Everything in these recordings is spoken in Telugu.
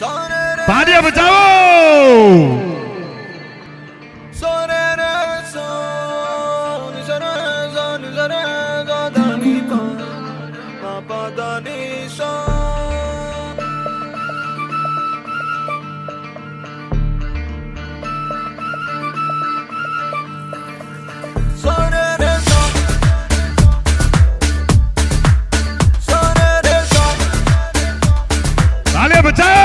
तालियां बजाओ। तालियां बजाओ।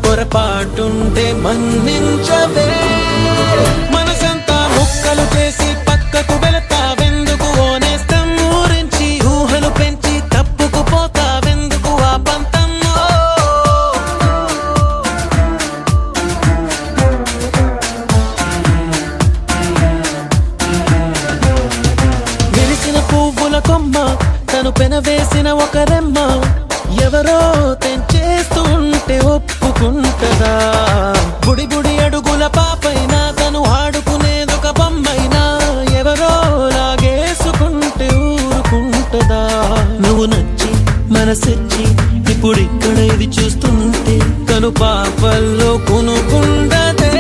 పొరపాటుంటే మన్నించవే మనసంతా ముక్కలు చేసి పక్కకు వెళతావెందుకు ఓనేస్తం ఊరించి ఊహలు పెంచి తప్పుకు పోతావెందుకు ఆ పంతం విరిసిన పువ్వుల కొమ్మ తను పెనవేసిన ఒక రెమ్మ ఎవరో తెంచేస్తుంటే ఒప్పుకుంటదా బుడి బుడి అడుగుల పాపైనా తను ఆడుకునేదొక బొమ్మైనా ఎవరో లాగేసుకుంటే ఊరుకుంటదా నువ్వు నచ్చి మనసిచ్చి ఇప్పుడిక్కడ ఇది చూస్తుంటే కను పాపల్లో కొనుకుండదే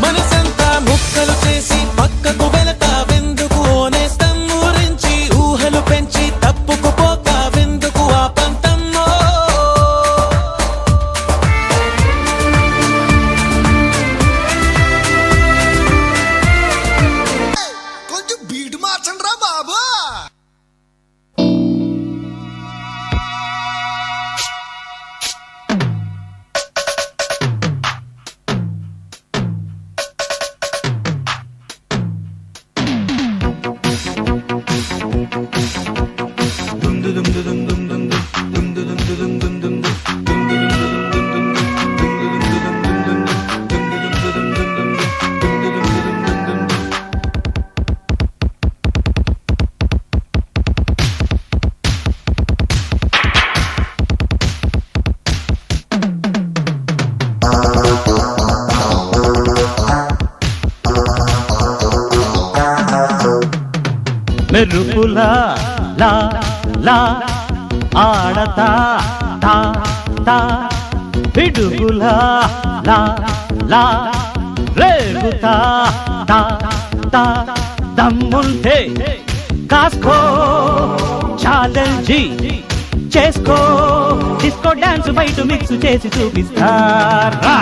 మనసంతా ముక్కలు చేసి పక్కకు వెళతావెందుకు ఓనేస్తం ఊరించి ఊహలు పెంచి తప్పుకు పోతావెందుకు ఆ పంతమ్మో కొంచెం బీట్ మార్చండి రా బాబు. మెరుపులా లా లా ఆడతా తా తా పిడుగులా లా లా రేగుతా తా తా దమ్ముంటే కాస్కో ఛాలెంజ్ చేసుకో డిస్కో డాన్స్ బయట మిక్స్ చేసి చూపిస్తారా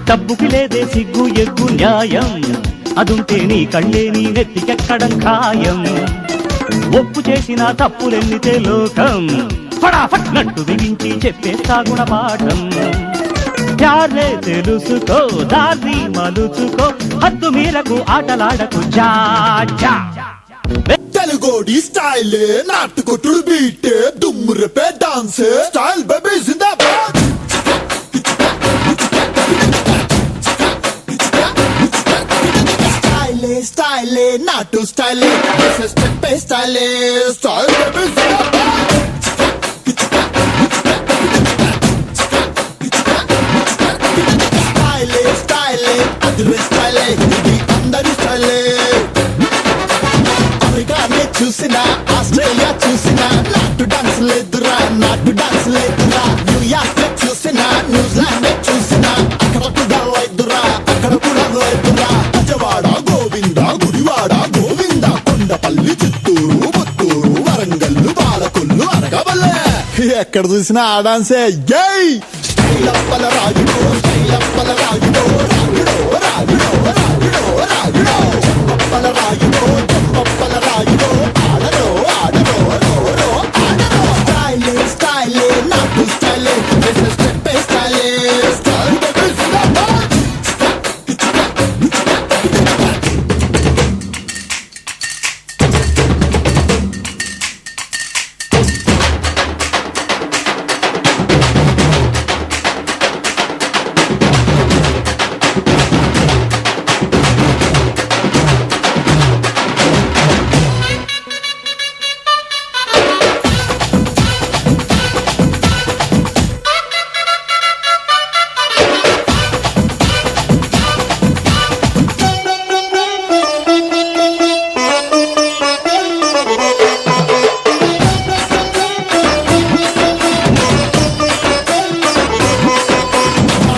డబ్బుకి లేదే సిగ్గు ఎగ్గు న్యాయం అదుంటే నీ కళ్ళే నీ నెత్తికెక్కడం ఖాయం ఒప్పు చేసిన తప్పులెన్నితే లోకం ఫటాఫట్ నట్టు బిగించి చెప్పేస్తా గుణపాఠం ప్యార్లే తెలుసుకో దారి మలుచుకో హద్దు మీరకు ఆటలాడకు జా జా తెలుగోడి స్టైల్ నాటుకొట్టుడు బీట్ దుమ్ము రేపే డాన్స్ స్టైల్ బేబీ జిందాబాద్. స్టైలే నాటు స్టైలే స్టెప్ స్టైలే స్టైల్ బేబీ జిందాబాద్. స్టైలే అదిరే స్టైలే ఇది అందరి స్టైలే అమెరికానే చూసినా ఆస్ట్రేలియా చూసినా నాటు డాన్స్ లేదురా నాటు డాన్స్ లేదురా న్యూయార్క్ చూసినా న్యూజిలాండ్ చూసినా అక్కడ కూడా లేదురా అక్కడ కూడా లేదురా అజవాడ గోవింద గుడివాడ గోవింద కొండ ఎక్కడ చూసినా ఆ డాన్సే జై స్టైల్ అప్పల రాజుడో స్టైల్ అప్పల రాజుడో రాజుడో రాజుడో రాజుడో రాజుడో అప్పల రాజుడో అప్పల రాజుడో ఆడరో ఆడరో రో రో ఆడరో స్టైలే స్టైలే నాకు స్టైలే స్టెప్ స్టైలే స్టైల్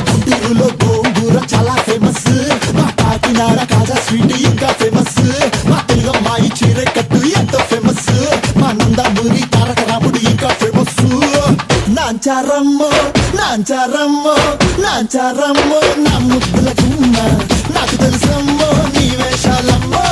గుంటూరులో గోంగూర చాలా ఫేమస్ మా కాకినాడ కాజా స్వీట్ ఇంకా ఫేమస్ మా తెలుగమ్మాయి చీర కట్టు ఎంతో ఫేమస్ మా నందమూరి తారక రాముడు ఇంకా ఫేమస్ నాంచారమ్మో నాంచారమ్మో నాంచారమ్మో నా ముద్దుల గుమ్మ నాకు తెలుసమ్మో నీ వేషాలమ్మో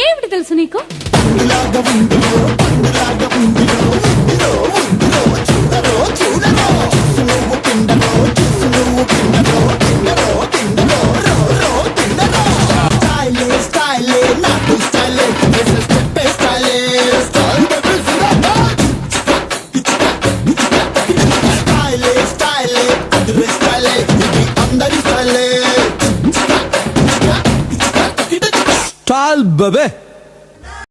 ఏమిటి తెలుసు నీకు? పండులాగా ఉందిరో పండులాగా ఉందిరో ఉందిరో ఉందిరో చూడరో చూడరో చూసు నువ్వు పిండరో చూసు నువ్వు పిండరో పిండరో పిండరో రో రో పిండరో స్టైలే స్టైలే నాకు స్టైలే స్టెప్ స్టైలే స్టైల్ స్టైలే స్టైలే అదరే స్టైలే ఇది అందరి స్టైలే స్టైల్ బబే